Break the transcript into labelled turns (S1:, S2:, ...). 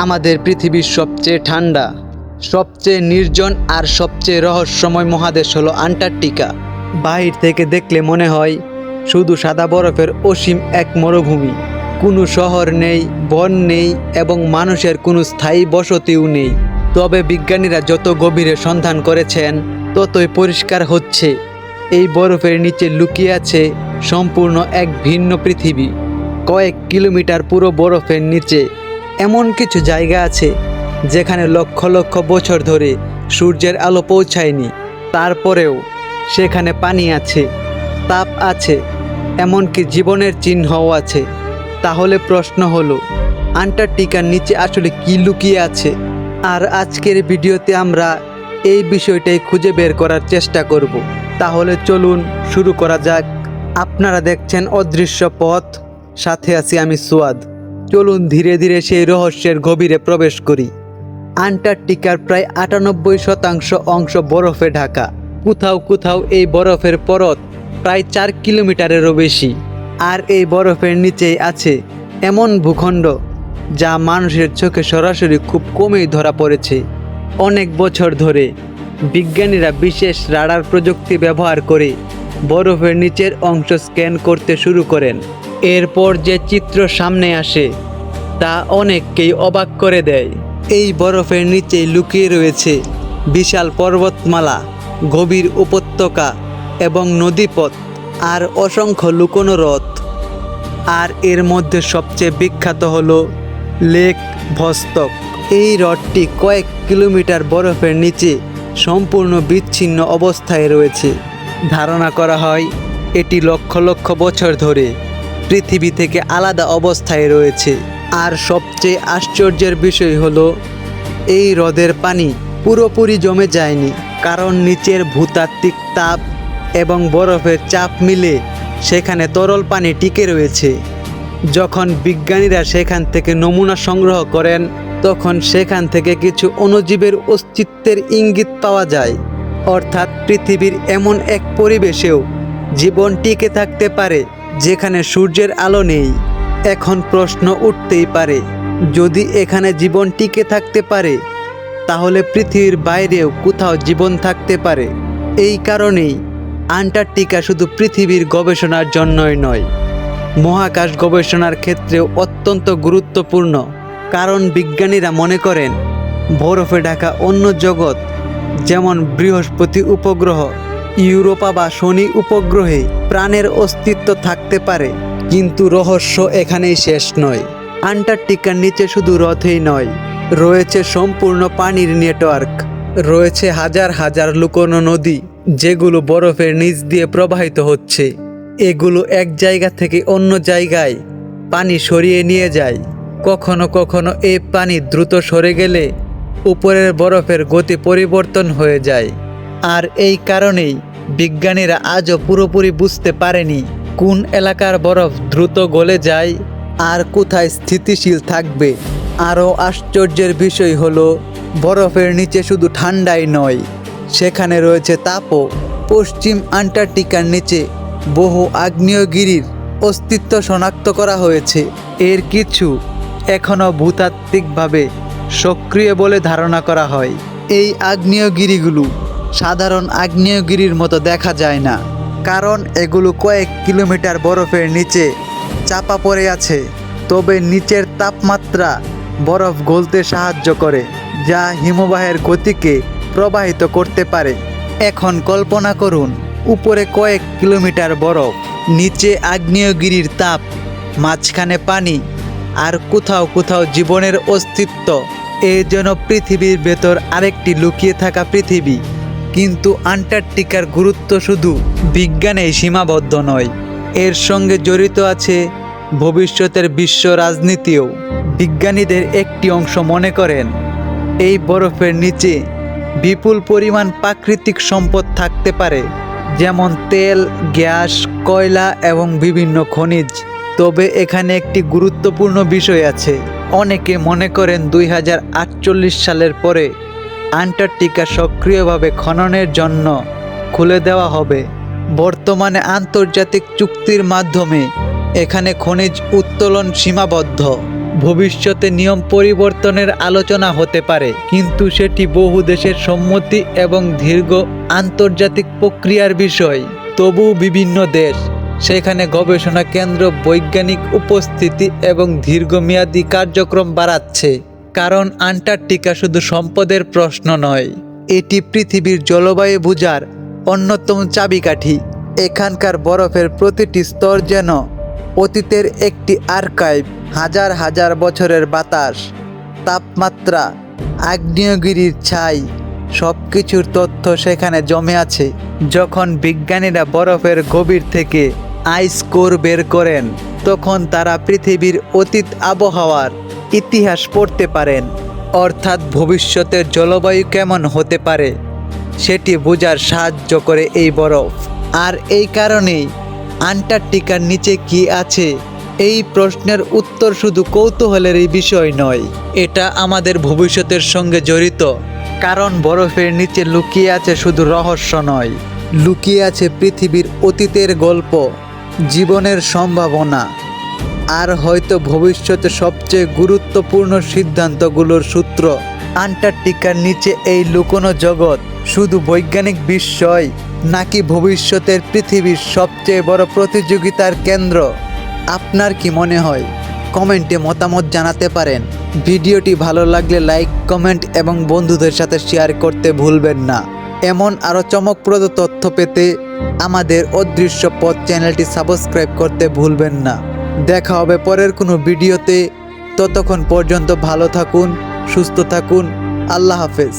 S1: আমাদের পৃথিবীর সবচেয়ে ঠান্ডা, সবচেয়ে নির্জন আর সবচেয়ে রহস্যময় মহাদেশ হলো আন্টার্কটিকা। বাহির থেকে দেখলে মনে হয় শুধু সাদা বরফের অসীম এক মরুভূমি। কোনো শহর নেই, বন নেই এবং মানুষের কোনো স্থায়ী বসতিও নেই। তবে বিজ্ঞানীরা যত গভীরে সন্ধান করেছেন ততই পরিষ্কার হচ্ছে এই বরফের নিচে লুকিয়ে আছে সম্পূর্ণ এক ভিন্ন পৃথিবী। কয়েক কিলোমিটার পুরো বরফের নিচে এমন কিছু জায়গা আছে যেখানে লক্ষ লক্ষ বছর ধরে সূর্যের আলো পৌঁছায়নি, তারপরেও সেখানে পানি আছে, তাপ আছে, এমনকি জীবনের চিহ্নও আছে। তাহলে প্রশ্ন হলো, আন্টার্কটিকার নিচে আসলে কি লুকিয়ে আছে? আর আজকের ভিডিওতে আমরা এই বিষয়টাই খুঁজে বের করার চেষ্টা করব। তাহলে চলুন শুরু করা যাক। আপনারা দেখছেন অদৃশ্য পথ, সাথে আছি আমি সুয়াদ। চলুন ধীরে ধীরে সেই রহস্যের গভীরে প্রবেশ করি। আন্টার্কটিকার প্রায় 98% অংশ বরফে ঢাকা। কোথাও কোথাও এই বরফের পরত প্রায় 4 কিলোমিটারেরও বেশি। আর এই বরফের নিচেই আছে এমন ভূখণ্ড যা মানুষের চোখে সরাসরি খুব কমই ধরা পড়েছে। অনেক বছর ধরে বিজ্ঞানীরা বিশেষ রাডার প্রযুক্তি ব্যবহার করে বরফের নিচের অংশ স্ক্যান করতে শুরু করেন। এরপর যে চিত্র সামনে আসে তা অনেককেই অবাক করে দেয়। এই বরফের নিচে লুকিয়ে রয়েছে বিশাল পর্বতমালা, গভীর উপত্যকা এবং নদীপথ আর অসংখ্য লুকোনো হ্রদ। আর এর মধ্যে সবচেয়ে বিখ্যাত হলো লেক ভস্টক। এই হ্রদটি কয়েক কিলোমিটার বরফের নিচে সম্পূর্ণ বিচ্ছিন্ন অবস্থায় রয়েছে। ধারণা করা হয় এটি লক্ষ লক্ষ বছর ধরে পৃথিবী থেকে আলাদা অবস্থায় রয়েছে। আর সবচেয়ে আশ্চর্যের বিষয় হলো এই হ্রদের পানি পুরোপুরি জমে যায়নি, কারণ নিচের ভূতাত্ত্বিক তাপ এবং বরফের চাপ মিলে সেখানে তরল পানি টিকে রয়েছে। যখন বিজ্ঞানীরা সেখান থেকে নমুনা সংগ্রহ করেন তখন সেখান থেকে কিছু অণুজীবের অস্তিত্বের ইঙ্গিত পাওয়া যায়। অর্থাৎ পৃথিবীর এমন এক পরিবেশেও জীবন টিকে থাকতে পারে যেখানে সূর্যের আলো নেই। এখন প্রশ্ন উঠতেই পারে, যদি এখানে জীবন টিকে থাকতে পারে তাহলে পৃথিবীর বাইরেও কোথাও জীবন থাকতে পারে। এই কারণেই আন্টার্কটিকা শুধু পৃথিবীর গবেষণার জন্যই নয়, মহাকাশ গবেষণার ক্ষেত্রেও অত্যন্ত গুরুত্বপূর্ণ। কারণ বিজ্ঞানীরা মনে করেন বরফে ঢাকা অন্য জগৎ, যেমন বৃহস্পতি উপগ্রহ, ইউরোপা বা শনি উপগ্রহে প্রাণের অস্তিত্ব থাকতে পারে। কিন্তু রহস্য এখানেই শেষ নয়। আন্টার্কটিকার নিচে শুধু হ্রদই নয়, রয়েছে সম্পূর্ণ পানির নেটওয়ার্ক। রয়েছে হাজার হাজার লুকোনো নদী যেগুলো বরফের নিচ দিয়ে প্রবাহিত হচ্ছে। এগুলো এক জায়গা থেকে অন্য জায়গায় পানি সরিয়ে নিয়ে যায়। কখনো কখনো এই পানি দ্রুত সরে গেলে উপরের বরফের গতি পরিবর্তন হয়ে যায়। আর এই কারণেই বিজ্ঞানীরা আজও পুরোপুরি বুঝতে পারেনি কোন এলাকার বরফ দ্রুত গলে যায় আর কোথায় স্থিতিশীল থাকবে। আরও আশ্চর্যের বিষয় হলো বরফের নিচে শুধু ঠান্ডাই নয়, সেখানে রয়েছে তাপও। পশ্চিম আন্টার্কটিকার নিচে বহু আগ্নেয়গিরির অস্তিত্ব শনাক্ত করা হয়েছে। এর কিছু এখনও ভূতাত্ত্বিকভাবে সক্রিয় বলে ধারণা করা হয়। এই আগ্নেয়গিরিগুলো সাধারণ আগ্নেয়গিরির মতো দেখা যায় না, কারণ এগুলো কয়েক কিলোমিটার বরফের নিচে চাপা পড়ে আছে। তবে নিচের তাপমাত্রা বরফ গলতে সাহায্য করে, যা হিমবাহের গতিকে প্রবাহিত করতে পারে। এখন কল্পনা করুন, উপরে কয়েক কিলোমিটার বরফ, নিচে আগ্নেয়গিরির তাপ, মাঝখানে পানি, আর কোথাও কোথাও জীবনের অস্তিত্ব। এ যেন পৃথিবীর ভেতর আরেকটি লুকিয়ে থাকা পৃথিবী। কিন্তু আন্টার্কটিকার গুরুত্ব শুধু বিজ্ঞানেই সীমাবদ্ধ নয়, এর সঙ্গে জড়িত আছে ভবিষ্যতের বিশ্ব রাজনীতিও। বিজ্ঞানীদের একটি অংশ মনে করেন এই বরফের নিচে বিপুল পরিমাণ প্রাকৃতিক সম্পদ থাকতে পারে, যেমন তেল, গ্যাস, কয়লা এবং বিভিন্ন খনিজ। তবে এখানে একটি গুরুত্বপূর্ণ বিষয় আছে। অনেকে মনে করেন 2048 সালের পরে আন্টার্কটিকা সক্রিয়ভাবে খননের জন্য খুলে দেওয়া হবে। বর্তমানে আন্তর্জাতিক চুক্তির মাধ্যমে এখানে খনিজ উত্তোলন সীমাবদ্ধ, ভবিষ্যতে নিয়ম পরিবর্তনের আলোচনা হতে পারে, কিন্তু সেটি বহু দেশের সম্মতি এবং দীর্ঘ আন্তর্জাতিক প্রক্রিয়ার বিষয়। তবুও বিভিন্ন দেশ সেখানে গবেষণা কেন্দ্র, বৈজ্ঞানিক উপস্থিতি এবং দীর্ঘমেয়াদী কার্যক্রম বাড়াচ্ছে। কারণ আন্টার্কটিকা শুধু সম্পদের প্রশ্ন নয়, এটি পৃথিবীর জলবায়ু বোঝার অন্যতম চাবিকাঠি। এখানকার বরফের প্রতিটি স্তর যেন অতীতের একটি আর্কাইভ। হাজার হাজার বছরের বাতাস, তাপমাত্রা, আগ্নেয়গিরির ছাই, সব কিছুর তথ্য সেখানে জমে আছে। যখন বিজ্ঞানীরা বরফের গভীর থেকে আইস কোর বের করেন, তখন তারা পৃথিবীর অতীত আবহাওয়ার ইতিহাস পড়তে পারেন। অর্থাৎ ভবিষ্যতের জলবায়ু কেমন হতে পারে সেটি বোঝার সাহায্য করে এই বরফ। আর এই কারণেই আন্টার্কটিকার নিচে কি আছে এই প্রশ্নের উত্তর শুধু কৌতূহলেরই বিষয় নয়, এটা আমাদের ভবিষ্যতের সঙ্গে জড়িত। কারণ বরফের নিচে লুকিয়ে আছে শুধু রহস্য নয়, লুকিয়ে আছে পৃথিবীর অতীতের গল্প, জীবনের সম্ভাবনা, আর হয়তো ভবিষ্যতে সবচেয়ে গুরুত্বপূর্ণ সিদ্ধান্তগুলোর সূত্র। আন্টার্কটিকার নিচে এই লুকোনো জগৎ শুধু বৈজ্ঞানিক বিস্ময়, নাকি ভবিষ্যতের পৃথিবীর সবচেয়ে বড় প্রতিযোগিতার কেন্দ্র? আপনার কি মনে হয়? কমেন্টে মতামত জানাতে পারেন। ভিডিওটি ভালো লাগলে লাইক, কমেন্ট এবং বন্ধুদের সাথে শেয়ার করতে ভুলবেন না। এমন আরও চমকপ্রদ তথ্য পেতে আমাদের অদৃশ্য পথ চ্যানেলটি সাবস্ক্রাইব করতে ভুলবেন না। দেখা হবে পরের কোনো ভিডিওতে। ততক্ষণ পর্যন্ত ভালো থাকুন, সুস্থ থাকুন। আল্লাহ হাফেজ।